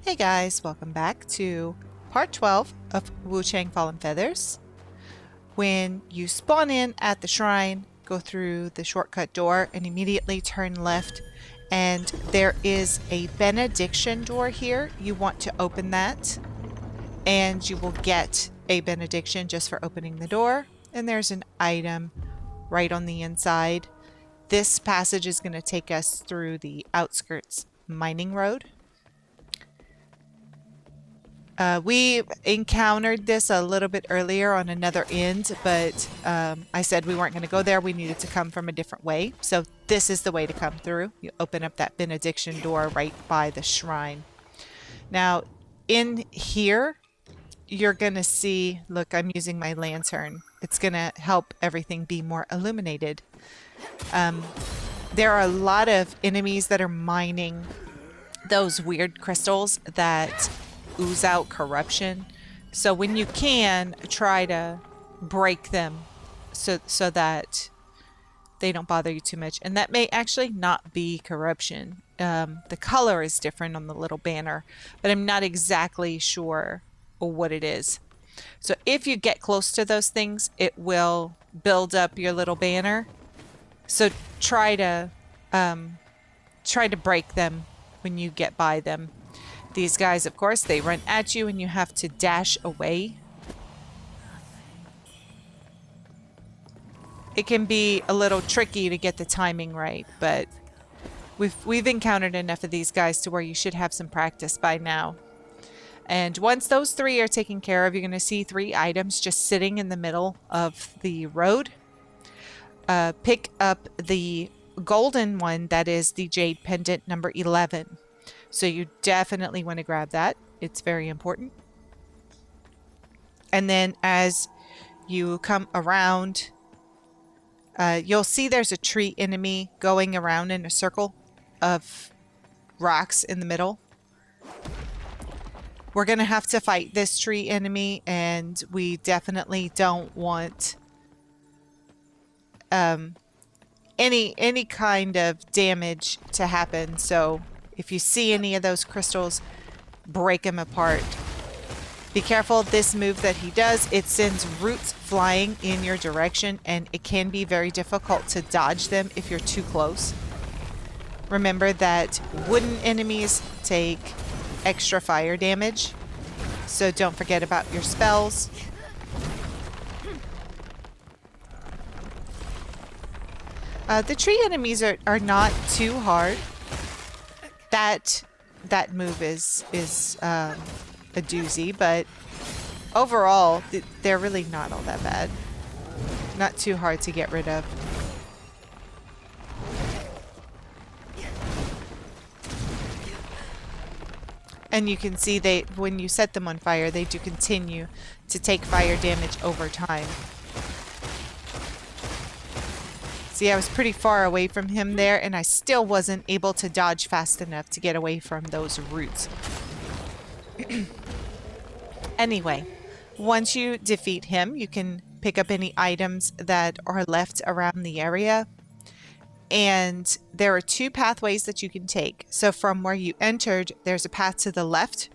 Hey guys, welcome back to part 12 of Wuchang Fallen Feathers. When you spawn in at the shrine, go through the shortcut door and immediately turn left, and there is a benediction door here. You want to open that and you will get a benediction just for opening the door, and there's an item right on the inside. This passage is going to take us through the Outskirts mining road. We encountered this a little bit earlier on another end, but I said we weren't going to go there. We needed to come from a different way. So this is the way to come through. You open up that benediction door right by the shrine. Now, in here, you're going to see, look, I'm using my lantern. It's going to help everything be more illuminated. There are a lot of enemies that are mining those weird crystals that ooze out corruption. So when you can, try to break them so that they don't bother you too much. And that may actually not be corruption. The color is different on the little banner, but I'm not exactly sure what it is. So if you get close to those things, it will build up your little banner. So try to break them when you get by them. These guys, of course, they run at you and you have to dash away. It can be a little tricky to get the timing right, but we've encountered enough of these guys to where you should have some practice by now. And once those three are taken care of, you're going to see 3 items just sitting in the middle of the road. Pick up the golden one, that is the Jade Pendant number 11. So you definitely want to grab that. It's very important. And then as you come around, you'll see there's a tree enemy going around in a circle of rocks in the middle. We're going to have to fight this tree enemy, and we definitely don't want any kind of damage to happen. So if you see any of those crystals, break them apart. Be careful, this move that he does, it sends roots flying in your direction, and it can be very difficult to dodge them if you're too close. Remember that wooden enemies take extra fire damage, so don't forget about your spells. The tree enemies are not too hard. That move is a doozy, but overall they're really not all that bad. Not too hard to get rid of. And you can see when you set them on fire, they do continue to take fire damage over time. See, I was pretty far away from him there, and I still wasn't able to dodge fast enough to get away from those roots. Anyway, once you defeat him, you can pick up any items that are left around the area. And there are 2 pathways that you can take. So from where you entered, there's a path to the left,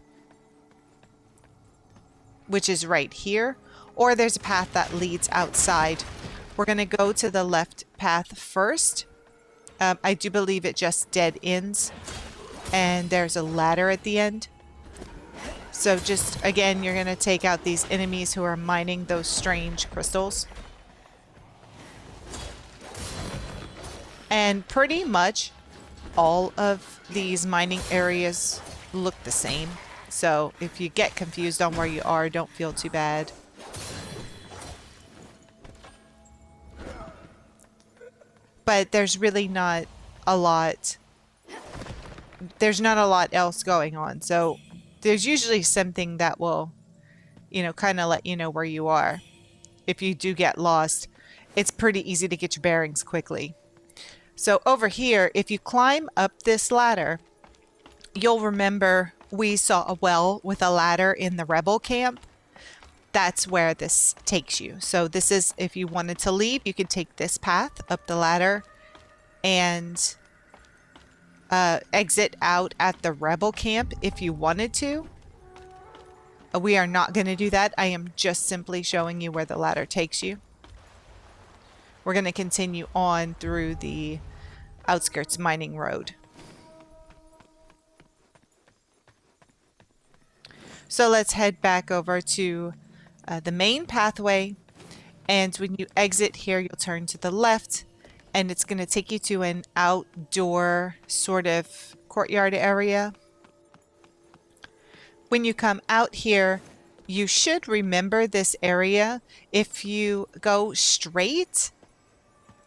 which is right here, or there's a path that leads outside. We're going to go to the left path first. I do believe it just dead ends, and there's a ladder at the end. So just, again, you're going to take out these enemies who are mining those strange crystals. And pretty much all of these mining areas look the same. So if you get confused on where you are, don't feel too bad. But there's really not a lot. There's not a lot else going on. So there's usually something that will, kind of let you know where you are. If you do get lost, it's pretty easy to get your bearings quickly. So over here, if you climb up this ladder, you'll remember we saw a well with a ladder in the rebel camp. That's where this takes you. So this is, if you wanted to leave, you could take this path up the ladder and exit out at the rebel camp if you wanted to. We are not going to do that. I am just simply showing you where the ladder takes you. We're going to continue on through the Outskirts mining road. So let's head back over to the main pathway. And when you exit here, you'll turn to the left. And it's going to take you to an outdoor sort of courtyard area. When you come out here, you should remember this area. If you go straight,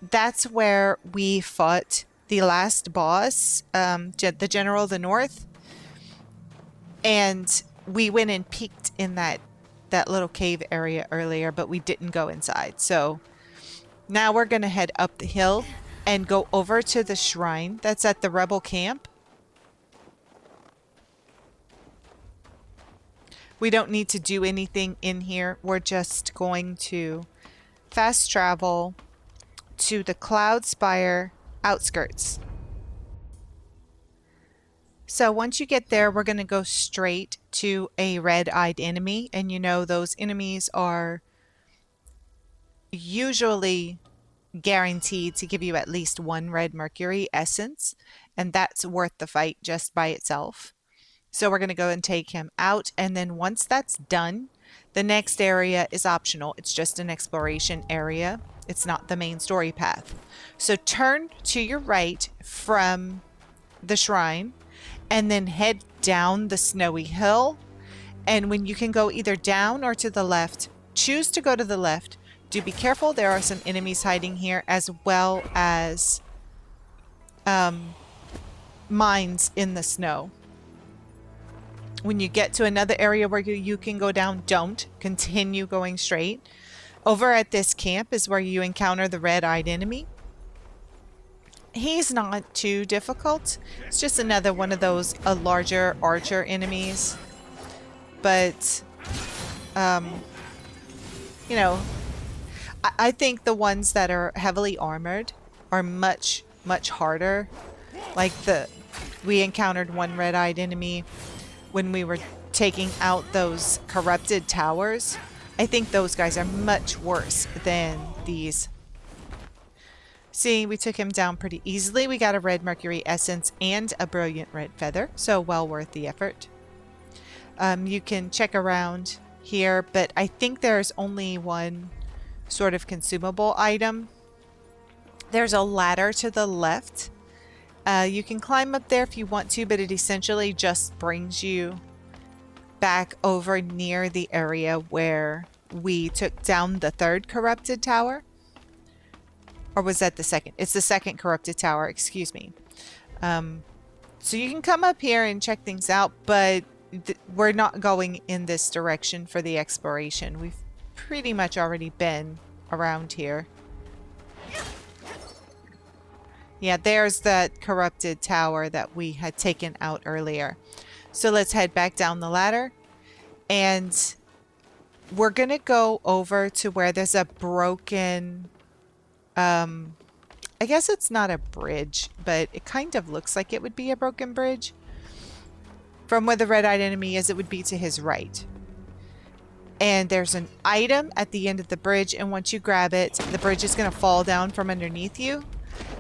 that's where we fought the last boss, the General of the North. And we went and peeked in that little cave area earlier, but we didn't go inside. So now we're going to head up the hill and go over to the shrine that's at the rebel camp. We don't need to do anything in here. We're just going to fast travel to the Cloudspire Outskirts. So once you get there, we're going to go straight to a red-eyed enemy. And you know those enemies are usually guaranteed to give you at least one red mercury essence. And that's worth the fight just by itself. So we're going to go and take him out. And then once that's done, the next area is optional. It's just an exploration area. It's not the main story path. So turn to your right from the shrine and then head down the snowy hill. And when you can go either down or to the left, choose to go to the left. Do be careful. There are some enemies hiding here, as well as mines in the snow. When you get to another area where you can go down, don't. Continue going straight. Over at this camp is where you encounter the red-eyed enemy. He's not too difficult. It's just another one of those larger archer enemies. But, you know, I think the ones that are heavily armored are much, much harder. Like we encountered one red-eyed enemy when we were taking out those corrupted towers. I think those guys are much worse than these. See, we took him down pretty easily. We got a red mercury essence and a brilliant red feather, so well worth the effort. You can check around here, but I think there's only one sort of consumable item. There's a ladder to the left. You can climb up there if you want to, but it essentially just brings you back over near the area where we took down the third corrupted tower. Or was that the second? It's the second corrupted tower, excuse me. So you can come up here and check things out, but we're not going in this direction for the exploration. We've pretty much already been around here. Yeah, there's that corrupted tower that we had taken out earlier. So let's head back down the ladder. And we're going to go over to where there's a broken... I guess it's not a bridge, but it kind of looks like it would be a broken bridge. From where the red-eyed enemy is, it would be to his right. And there's an item at the end of the bridge, and once you grab it, the bridge is going to fall down from underneath you.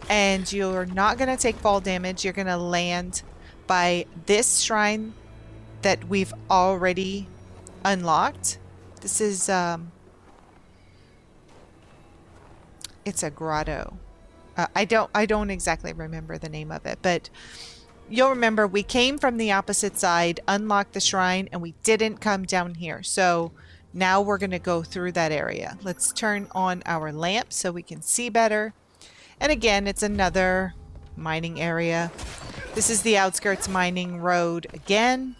And you're not going to take fall damage. You're going to land by this shrine that we've already unlocked. This is, it's a grotto. I don't exactly remember the name of it, but you'll remember we came from the opposite side, unlocked the shrine, and we didn't come down here. So now we're going to go through that area. Let's turn on our lamp so we can see better. And again, it's another mining area. This is the Outskirts mining road again.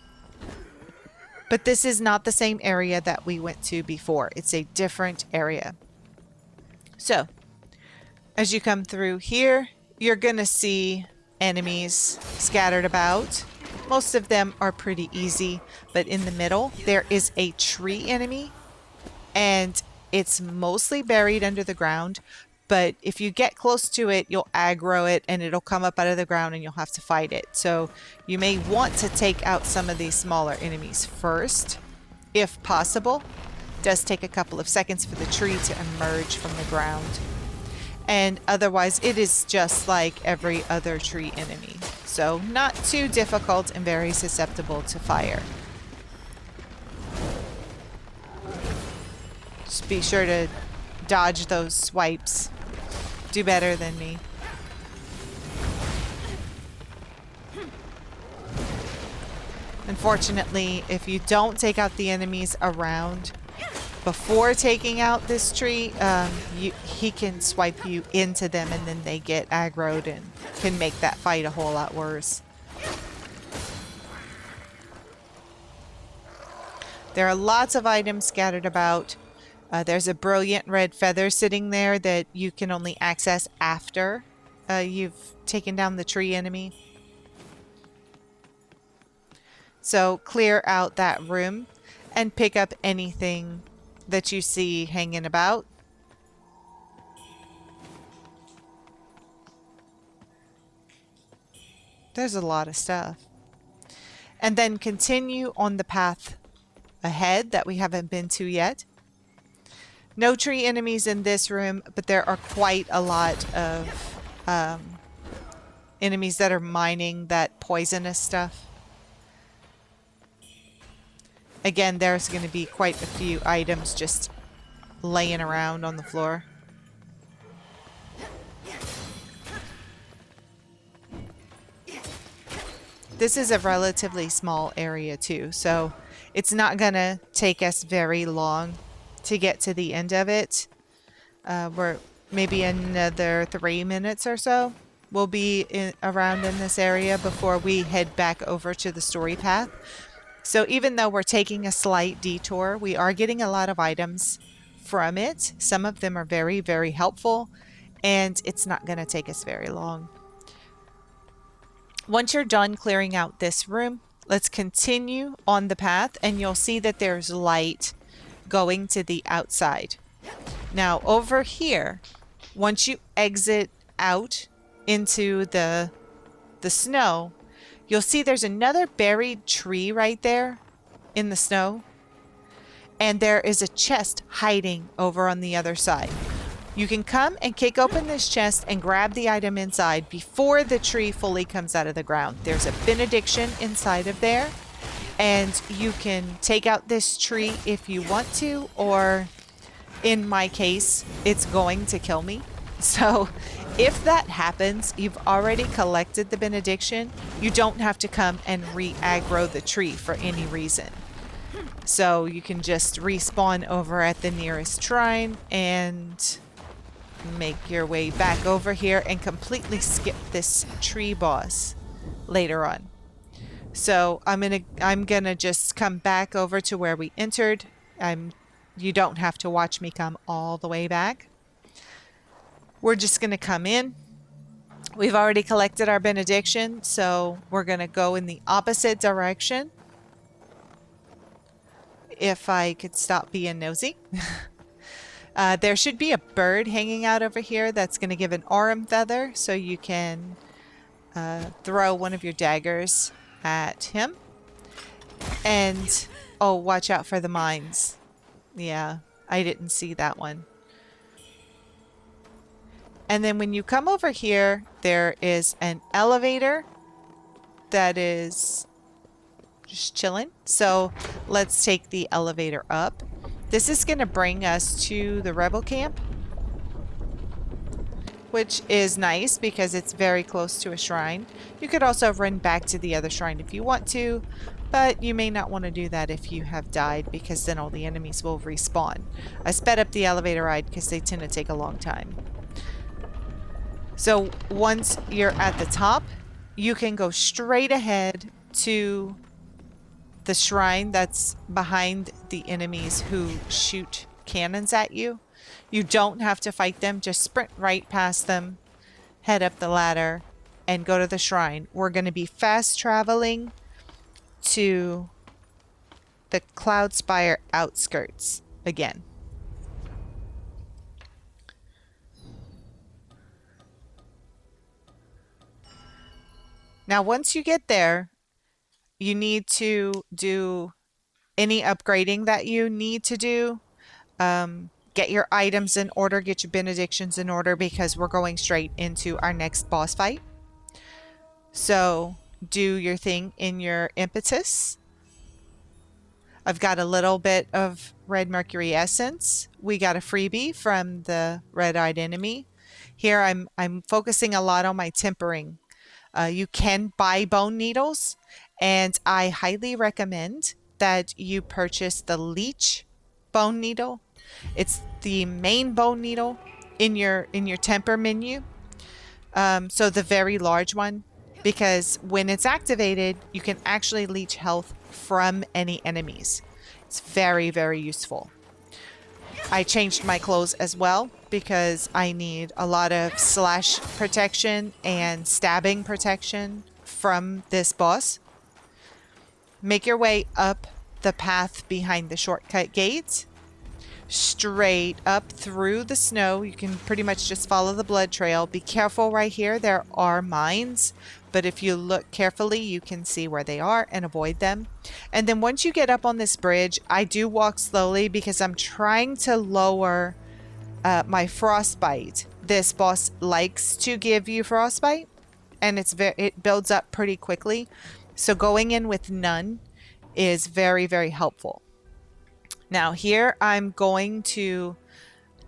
But this is not the same area that we went to before. It's a different area. So, as you come through here, you're going to see enemies scattered about. Most of them are pretty easy, but in the middle, there is a tree enemy. And it's mostly buried under the ground. But if you get close to it, you'll aggro it and it'll come up out of the ground and you'll have to fight it. So you may want to take out some of these smaller enemies first, if possible. It does take a couple of seconds for the tree to emerge from the ground. And otherwise, it is just like every other tree enemy. So not too difficult and very susceptible to fire. Just be sure to dodge those swipes. Do better than me. Unfortunately, if you don't take out the enemies around before taking out this tree, he can swipe you into them and then they get aggroed and can make that fight a whole lot worse. There are lots of items scattered about. There's a brilliant red feather sitting there that you can only access after you've taken down the tree enemy. So clear out that room and pick up anything that you see hanging about. There's a lot of stuff. And then continue on the path ahead that we haven't been to yet. No tree enemies in this room, but there are quite a lot of enemies that are mining that poisonous stuff. Again, there's going to be quite a few items just laying around on the floor. This is a relatively small area too, so it's not going to take us very long to get to the end of it. We're maybe another 3 minutes or so. We'll be around in this area before we head back over to the story path. So even though we're taking a slight detour, we are getting a lot of items from it. Some of them are very, very helpful, and it's not going to take us very long. Once you're done clearing out this room, let's continue on the path, and you'll see that there's light going to the outside. Now over here, once you exit out into the snow, you'll see there's another buried tree right there in the snow. And there is a chest hiding over on the other side. You can come and kick open this chest and grab the item inside before the tree fully comes out of the ground. There's a benediction inside of there. And you can take out this tree if you want to, or in my case, it's going to kill me. So if that happens, you've already collected the benediction. You don't have to come and re-aggro the tree for any reason. So you can just respawn over at the nearest shrine and make your way back over here and completely skip this tree boss later on. So I'm gonna just come back over to where we entered. You don't have to watch me come all the way back. We're just gonna come in. We've already collected our benediction, so we're gonna go in the opposite direction. If I could stop being nosy. There should be a bird hanging out over here that's gonna give an aurum feather, so you can throw one of your daggers at him. And oh, watch out for the mines. Yeah, I didn't see that one. And then when you come over here, there is an elevator that is just chilling. So let's take the elevator up. This is going to bring us to the rebel camp, which is nice because it's very close to a shrine. You could also run back to the other shrine if you want to, but you may not want to do that if you have died, because then all the enemies will respawn. I sped up the elevator ride because they tend to take a long time. So once you're at the top, you can go straight ahead to the shrine that's behind the enemies who shoot cannons at you. You don't have to fight them, just sprint right past them, head up the ladder, and go to the shrine. We're going to be fast traveling to the Cloudspire Outskirts again. Now, once you get there, you need to do any upgrading that you need to do. Get your items in order, get your benedictions in order, because we're going straight into our next boss fight. So do your thing in your impetus. I've got a little bit of red mercury essence. We got a freebie from the red-eyed enemy. Here I'm focusing a lot on my tempering. You can buy bone needles, and I highly recommend that you purchase the leech bone needle. It's the main bone needle in your temper menu. So the very large one, because when it's activated, you can actually leech health from any enemies. It's very, very useful. I changed my clothes as well because I need a lot of slash protection and stabbing protection from this boss. Make your way up the path behind the shortcut gate, straight up through the snow. You can pretty much just follow the blood trail. Be careful right here. There are mines, but if you look carefully, you can see where they are and avoid them. And then once you get up on this bridge, I do walk slowly because I'm trying to lower my frostbite. This boss likes to give you frostbite, and it builds up pretty quickly. So going in with none is very, very helpful. Now here I'm going to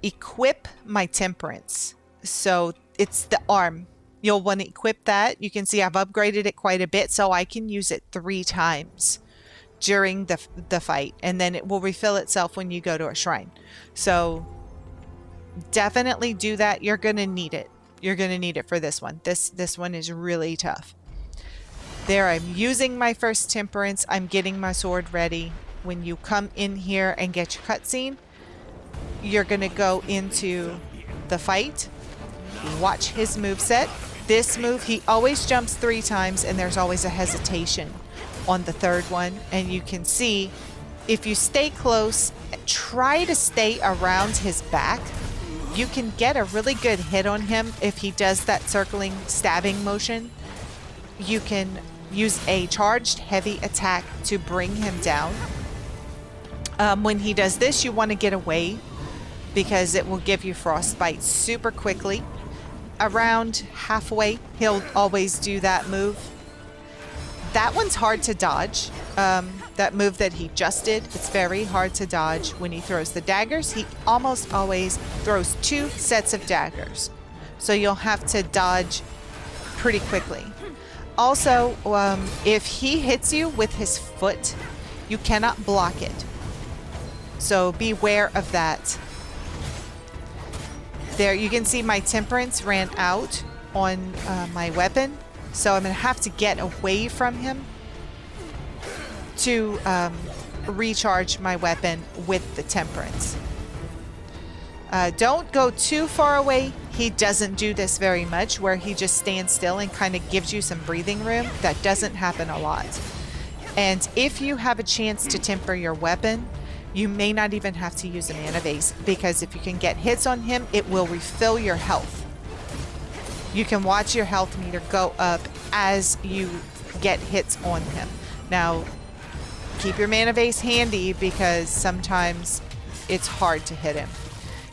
equip my temperance. So it's the arm. You'll want to equip that. You can see I've upgraded it quite a bit, so I can use it 3 times during the fight, and then it will refill itself when you go to a shrine. So definitely do that. You're going to need it. You're going to need it for this one. This one is really tough. There, I'm using my first temperance. I'm getting my sword ready. When you come in here and get your cutscene, you're going to go into the fight. Watch his moveset. This move, he always jumps 3 times, and there's always a hesitation on the 3rd one. And you can see, if you stay close, try to stay around his back. You can get a really good hit on him if he does that circling stabbing motion. You can use a charged heavy attack to bring him down. When he does this, you want to get away because it will give you frostbite super quickly. Around halfway, he'll always do that move. That one's hard to dodge. That move that he just did, it's very hard to dodge. When he throws the daggers, he almost always throws 2 sets of daggers. So you'll have to dodge pretty quickly. Also, if he hits you with his foot, you cannot block it. So beware of that. There, you can see my temperance ran out on my weapon. So I'm going to have to get away from him to recharge my weapon with the temperance. Don't go too far away. He doesn't do this very much, where he just stands still and kind of gives you some breathing room. That doesn't happen a lot. And if you have a chance to temper your weapon, you may not even have to use a mana base, because if you can get hits on him, it will refill your health. You can watch your health meter go up as you get hits on him. Now, keep your mana base handy because sometimes it's hard to hit him.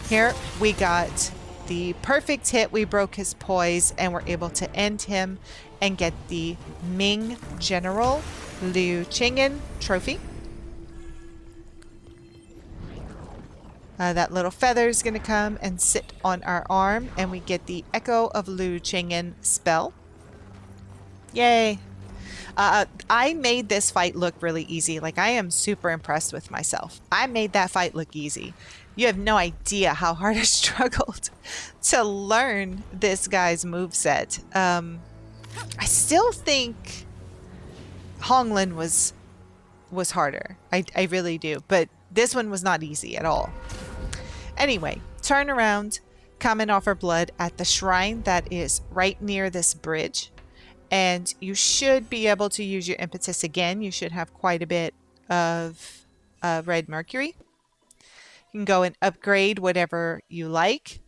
Here we got the perfect hit. We broke his poise and were able to end him and get the Ming General Liu Cheng'en trophy. That little feather is going to come and sit on our arm, and we get the Echo of Liu Cheng'en spell. Yay! I made this fight look really easy. Like, I am super impressed with myself. I made that fight look easy. You have no idea how hard I struggled to learn this guy's moveset. I still think Honglin was harder. I really do. But this one was not easy at all. Anyway, turn around, come and offer blood at the shrine that is right near this bridge. And you should be able to use your impetus again. You should have quite a bit of red mercury. You can go and upgrade whatever you like.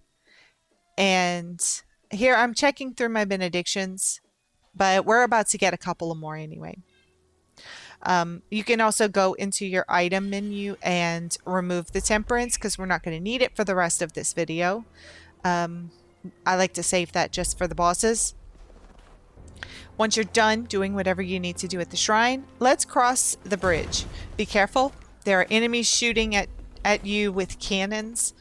And here I'm checking through my benedictions. but we're about to get a couple of more anyway. You can also go into your item menu and remove the temperance because we're not going to need it for the rest of this video. I like to save that just for the bosses. Once you're done doing whatever you need to do at the shrine, let's cross the bridge. Be careful. There are enemies shooting at you with cannons.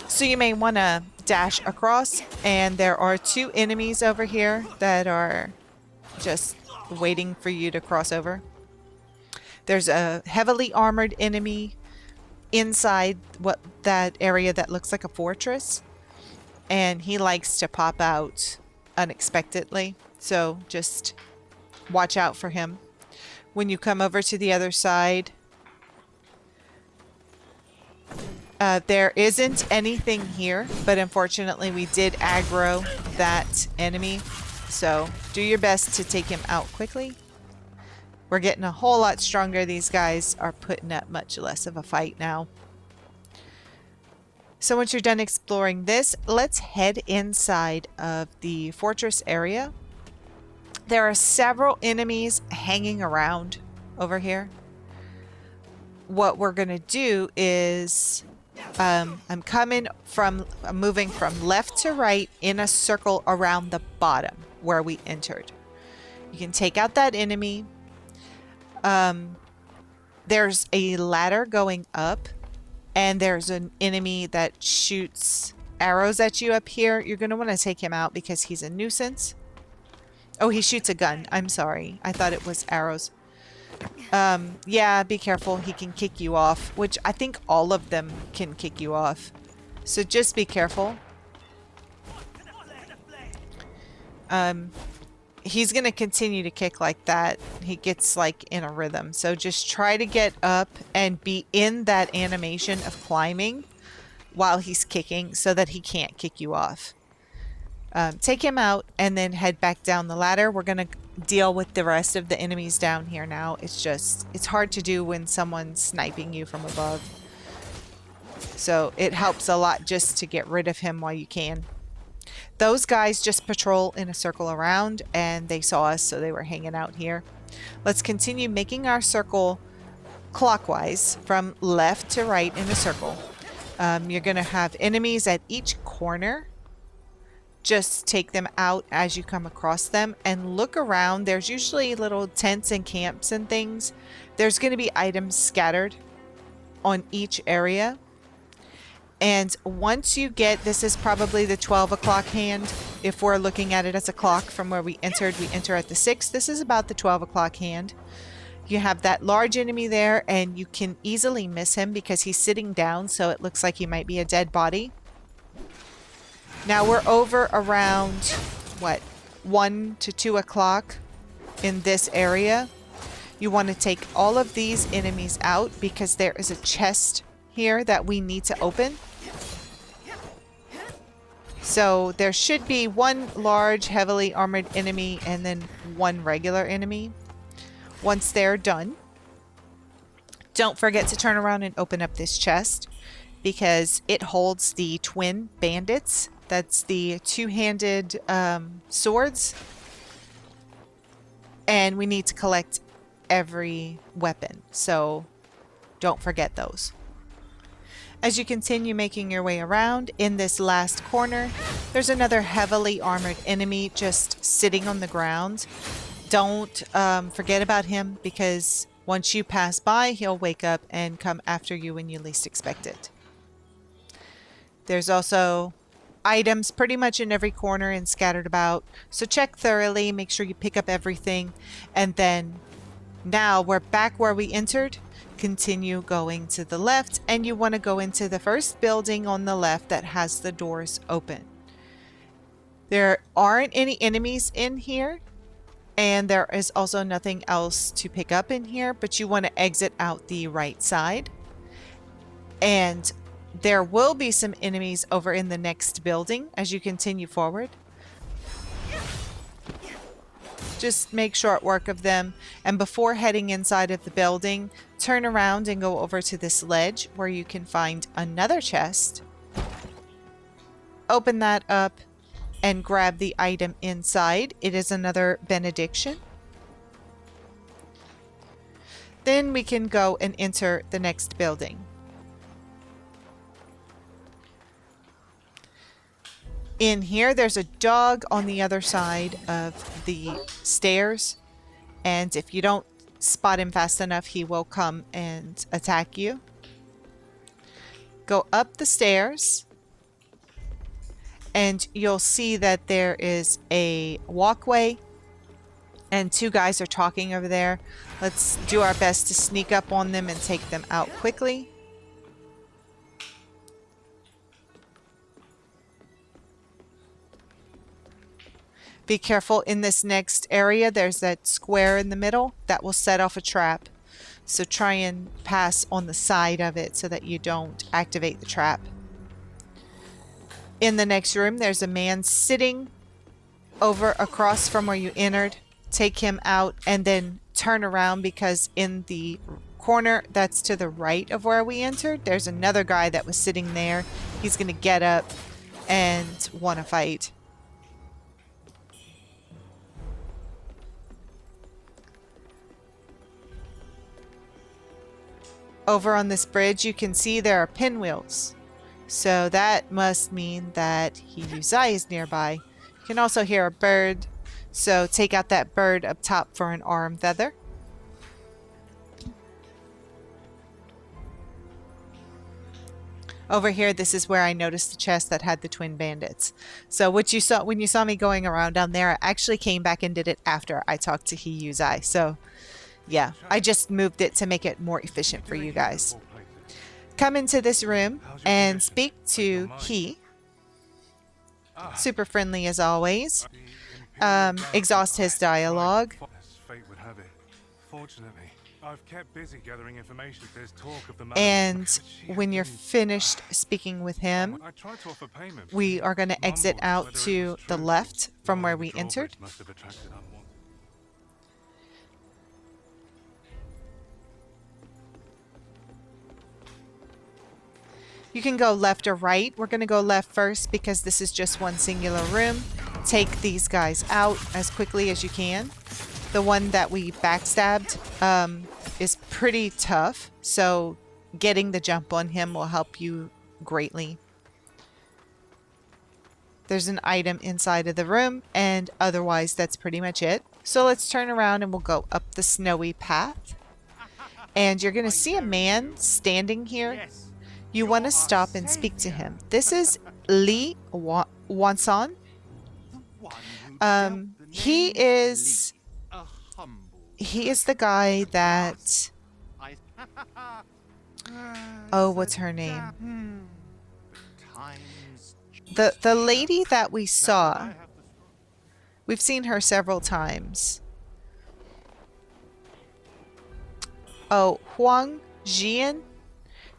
So you may want to dash across. And there are 2 enemies over here that are just waiting for you to cross over. There's a heavily armored enemy inside that area that looks like a fortress. And he likes to pop out unexpectedly. So just watch out for him. When you come over to the other side, there isn't anything here, but unfortunately we did aggro that enemy. So do your best to take him out quickly. We're getting a whole lot stronger. These guys are putting up much less of a fight now. So once you're done exploring this, let's head inside of the fortress area. There are several enemies hanging around over here. What we're going to do is I'm moving from left to right in a circle around the bottom where we entered. You can take out that enemy. There's a ladder going up, and there's an enemy that shoots arrows at you up here. You're going to want to take him out because he's a nuisance. Oh, he shoots a gun. I'm sorry. I thought it was arrows. Yeah, be careful. He can kick you off, which I think all of them can kick you off. So just be careful. He's going to continue to kick like that. He gets like in a rhythm. So just try to get up and be in that animation of climbing while he's kicking so that he can't kick you off. Take him out and then head back down the ladder. We're going to deal with the rest of the enemies down here now. It's hard to do when someone's sniping you from above. So it helps a lot just to get rid of him while you can. Those guys just patrol in a circle around, and they saw us, so they were hanging out here. Let's continue making our circle clockwise from left to right in a circle. You're going to have enemies at each corner. Just take them out as you come across them and look around. There's usually little tents and camps and things. There's going to be items scattered on each area. And once you get, this is probably the 12 o'clock hand. If we're looking at it as a clock from where we enter at the 6. This is about the 12 o'clock hand. You have that large enemy there, and you can easily miss him because he's sitting down, so it looks like he might be a dead body. Now we're over around, what, 1 to 2 o'clock in this area. You want to take all of these enemies out because there is a chest here that we need to open. So there should be one large, heavily armored enemy and then one regular enemy. Once they're done, don't forget to turn around and open up this chest because it holds the twin bandits. That's the two-handed swords. And we need to collect every weapon. So don't forget those. As you continue making your way around, in this last corner, there's another heavily armored enemy just sitting on the ground. Don't forget about him because once you pass by, he'll wake up and come after you when you least expect it. There's also items pretty much in every corner and scattered about. So check thoroughly, make sure you pick up everything. And then now we're back where we entered. Continue going to the left, and you want to go into the first building on the left that has the doors open. There aren't any enemies in here, and there is also nothing else to pick up in here, but you want to exit out the right side. And there will be some enemies over in the next building as you continue forward. Just make short work of them, and before heading inside of the building, turn around and go over to this ledge where you can find another chest. Open that up, and grab the item inside. It is another Benediction. Then we can go and enter the next building. In here, there's a dog on the other side of the stairs. And if you don't spot him fast enough, he will come and attack you. Go up the stairs. And you'll see that there is a walkway. And two guys are talking over there. Let's do our best to sneak up on them and take them out quickly. Be careful in this next area. There's that square in the middle that will set off a trap. So try and pass on the side of it so that you don't activate the trap. In the next room, there's a man sitting over across from where you entered. Take him out and then turn around, because in the corner that's to the right of where we entered, there's another guy that was sitting there. He's going to get up and want to fight. Over on this bridge, you can see there are pinwheels. So that must mean that He Youzai is nearby. You can also hear a bird. So take out that bird up top for an arm feather. Over here, this is where I noticed the chest that had the twin bandits. So what you saw when you saw me going around down there, I actually came back and did it after I talked to He Youzai. So yeah, I just moved it to make it more efficient for you guys. Come into this room and speak to He. Super friendly as always. Exhaust his dialogue. And when you're finished speaking with him, we are going to exit out to the left from where we entered. You can go left or right. We're going to go left first because this is just one singular room. Take these guys out as quickly as you can. The one that we backstabbed is pretty tough, so getting the jump on him will help you greatly. There's an item inside of the room, and otherwise that's pretty much it. So let's turn around and we'll go up the snowy path. And you're going to see a man standing here. You want to stop and speak to him. This is Li Wansan. He is the guy that... Oh, what's her name? The lady that we saw. We've seen her several times. Oh, Huang Jian'e.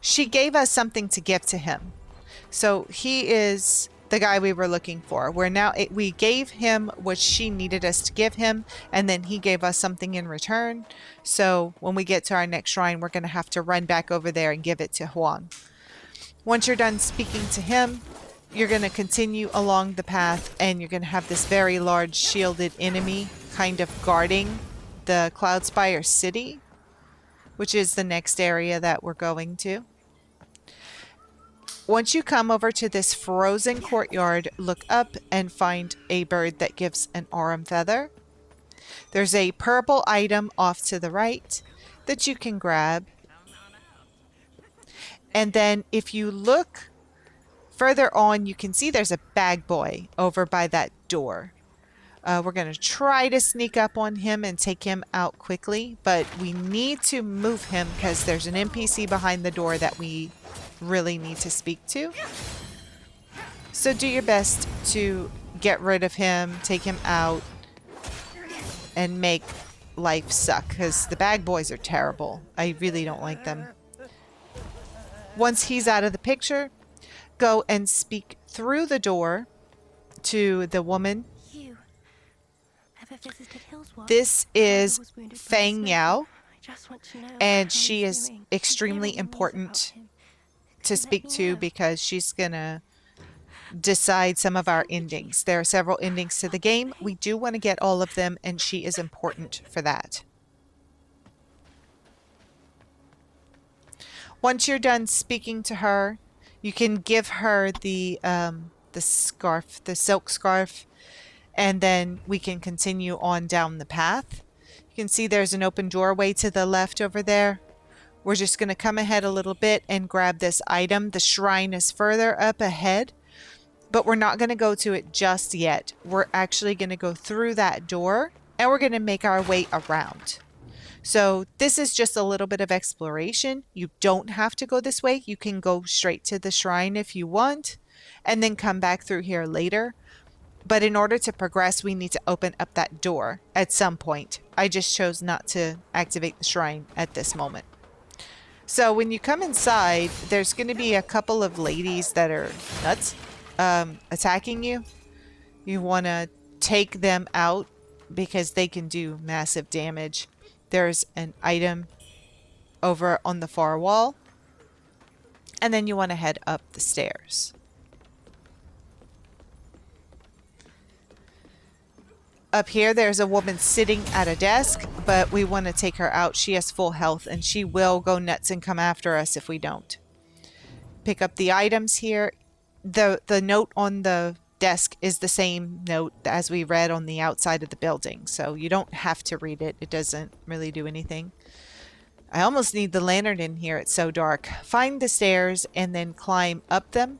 She gave us something to give to him. So he is the guy we were looking for. We gave him what she needed us to give him, and then he gave us something in return. So when we get to our next shrine, we're going to have to run back over there and give it to Huang. Once you're done speaking to him, you're going to continue along the path, and you're going to have this very large shielded enemy kind of guarding the Cloudspire city, which is the next area that we're going to. Once you come over to this frozen courtyard, look up and find a bird that gives an aurum feather. There's a purple item off to the right that you can grab. And then if you look further on, you can see there's a bag boy over by that door. We're going to try to sneak up on him and take him out quickly, but we need to move him because there's an NPC behind the door that we really need to speak to. So do your best to get rid of him, take him out, and make life suck, because the bag boys are terrible. I really don't like them. Once he's out of the picture, go and speak through the door to the woman. This is Fang Yao, and she is extremely important to speak to because she's gonna decide some of our endings. There are several endings to the game. We do want to get all of them, and she is important for that. Once you're done speaking to her, you can give her the scarf, the silk scarf, and then we can continue on down the path. You can see there's an open doorway to the left over there. We're just going to come ahead a little bit and grab this item. The shrine is further up ahead, but we're not going to go to it just yet. We're actually going to go through that door, and we're going to make our way around. So this is just a little bit of exploration. You don't have to go this way. You can go straight to the shrine if you want, and then come back through here later. But in order to progress, we need to open up that door at some point. I just chose not to activate the shrine at this moment. So when you come inside, there's going to be a couple of ladies that are nuts attacking you. You want to take them out because they can do massive damage. There's an item over on the far wall. And then you want to head up the stairs. Up here, there's a woman sitting at a desk, but we want to take her out. She has full health, and she will go nuts and come after us if we don't. Pick up the items here. The note on the desk is the same note as we read on the outside of the building, so you don't have to read it. It doesn't really do anything. I almost need the lantern in here. It's so dark. Find the stairs and then climb up them.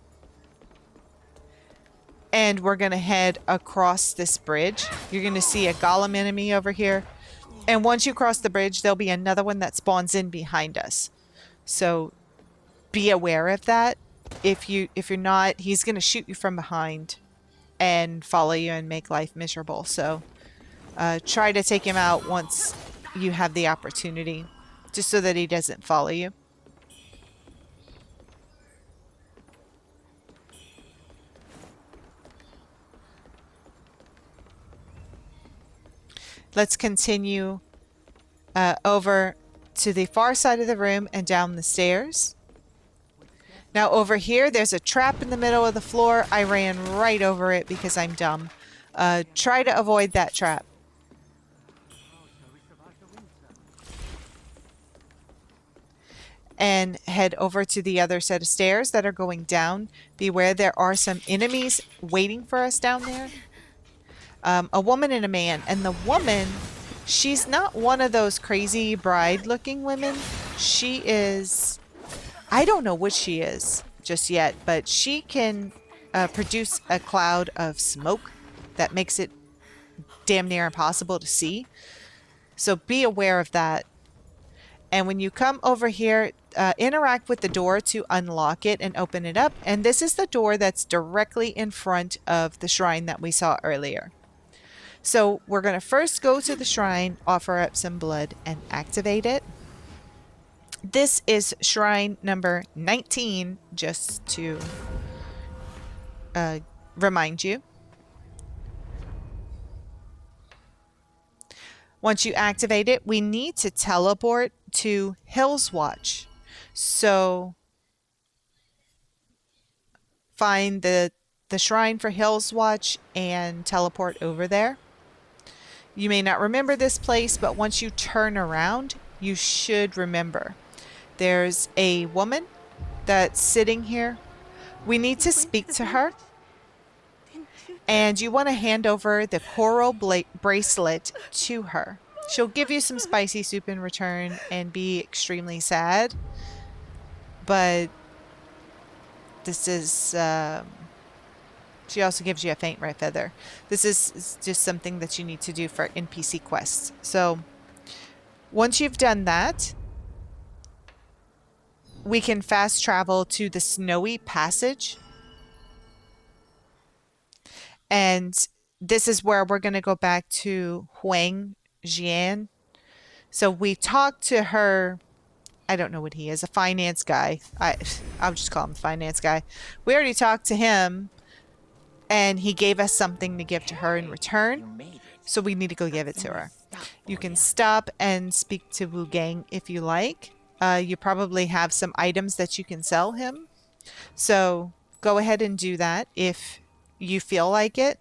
And we're going to head across this bridge. You're going to see a golem enemy over here. And once you cross the bridge, there'll be another one that spawns in behind us. So be aware of that. If you're not, he's going to shoot you from behind and follow you and make life miserable. So try to take him out once you have the opportunity, just so that he doesn't follow you. Let's continue over to the far side of the room and down the stairs. Now over here, there's a trap in the middle of the floor. I ran right over it because I'm dumb. Try to avoid that trap. And head over to the other set of stairs that are going down. Beware, there are some enemies waiting for us down there. A woman and a man. And the woman, she's not one of those crazy bride-looking women. She is... I don't know what she is just yet, but she can produce a cloud of smoke that makes it damn near impossible to see. So be aware of that. And when you come over here, interact with the door to unlock it and open it up. And this is the door that's directly in front of the shrine that we saw earlier. So we're going to first go to the shrine, offer up some blood, and activate it. This is shrine number 19, just to remind you. Once you activate it, we need to teleport to Hillswatch. So find the shrine for Hillswatch and teleport over there. You may not remember this place, but once you turn around, you should remember. There's a woman that's sitting here. We need to speak to her. And you want to hand over the coral bracelet to her. She'll give you some spicy soup in return and be extremely sad. But this is... she also gives you a faint red feather. This is just something that you need to do for NPC quests. So once you've done that, we can fast travel to the Snowy Passage. And this is where we're going to go back to Huang, Jian'e. So we talked to her. I don't know what he is, a finance guy. I'll just call him the finance guy. We already talked to him, and he gave us something to give to her in return. So we need to go give it to her. You can stop and speak to Wuchang if you like. You probably have some items that you can sell him. So go ahead and do that if you feel like it.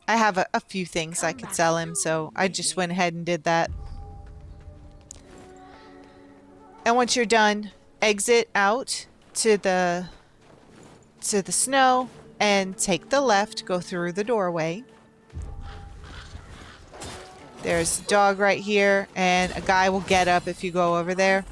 I have a few things I could sell him, so I just went ahead and did that. And once you're done, exit out to the snow and take the left, go through the doorway. There's a dog right here, and a guy will get up if you go over there.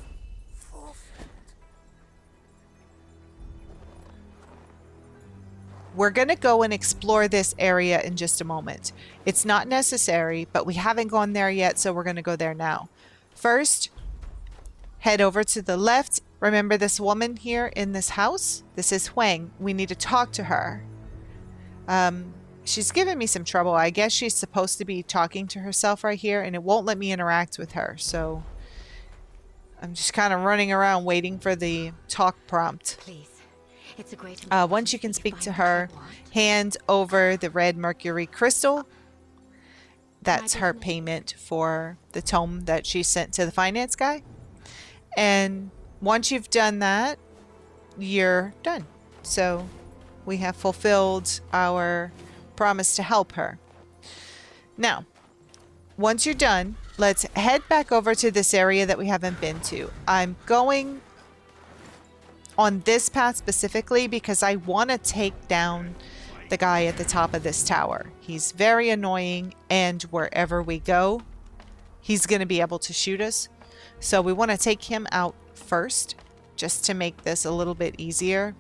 We're going to go and explore this area in just a moment. It's not necessary, but we haven't gone there yet, so we're going to go there now. First, head over to the left. Remember this woman here in this house? This is Huang. We need to talk to her. She's given me some trouble. I guess she's supposed to be talking to herself right here, and it won't let me interact with her. So I'm just kind of running around waiting for the talk prompt. Please. It's a great once you can speak to her, hand over the red mercury crystal. That's her payment for the tome that she sent to the finance guy. And once you've done that, you're done. So we have fulfilled our promise to help her. Now, once you're done, let's head back over to this area that we haven't been to. I'm going on this path specifically because I want to take down the guy at the top of this tower. He's very annoying, and wherever we go, he's going to be able to shoot us. So we want to take him out first, just to make this a little bit easier.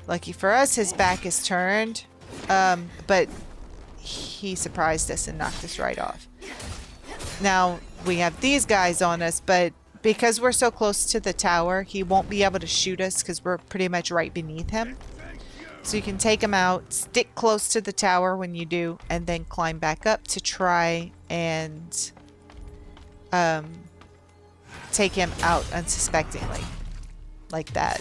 Lucky for us, his back is turned, but he surprised us and knocked us right off. Now, we have these guys on us, but because we're so close to the tower, he won't be able to shoot us because we're pretty much right beneath him. So you can take him out, stick close to the tower when you do, and then climb back up to try and take him out unsuspectingly. Like that.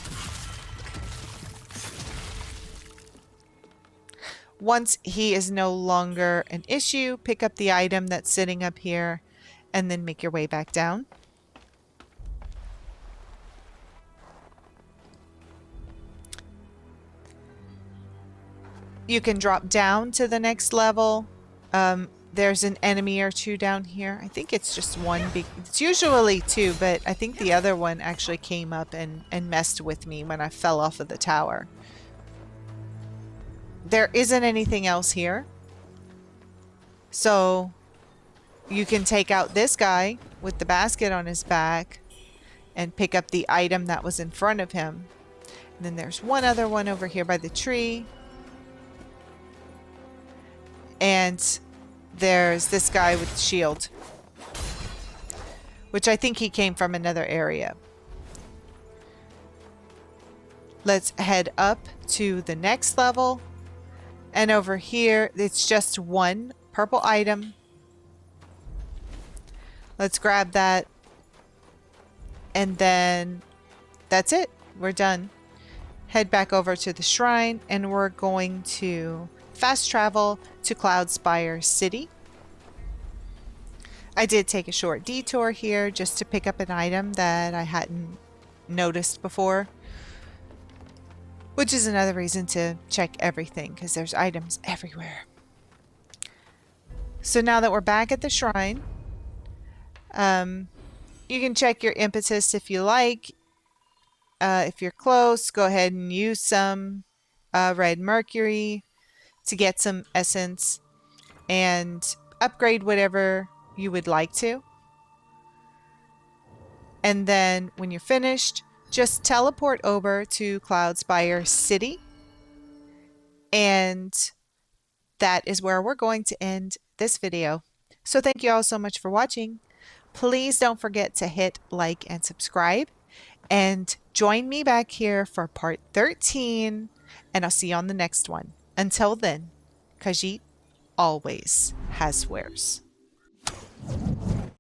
Once he is no longer an issue, pick up the item that's sitting up here and then make your way back down. You can drop down to the next level. There's an enemy or two down here. I think it's just one. It's usually two, but I think the other one actually came up and messed with me when I fell off of the tower. There isn't anything else here. So you can take out this guy with the basket on his back and pick up the item that was in front of him. And then there's one other one over here by the tree. And there's this guy with the shield, which I think he came from another area. Let's head up to the next level. And over here, it's just one purple item. Let's grab that. And then that's it. We're done. Head back over to the shrine, and we're going to fast travel to Cloudspire City. I did take a short detour here just to pick up an item that I hadn't noticed before, which is another reason to check everything because there's items everywhere. So now that we're back at the shrine, you can check your impetus if you like. If you're close, go ahead and use some red mercury to get some essence and upgrade whatever you would like to. And then when you're finished, just teleport over to Cloudspire City. And that is where we're going to end this video. So thank you all so much for watching. Please don't forget to hit like and subscribe. And join me back here for part 13. And I'll see you on the next one. Until then, Khajiit always has wares.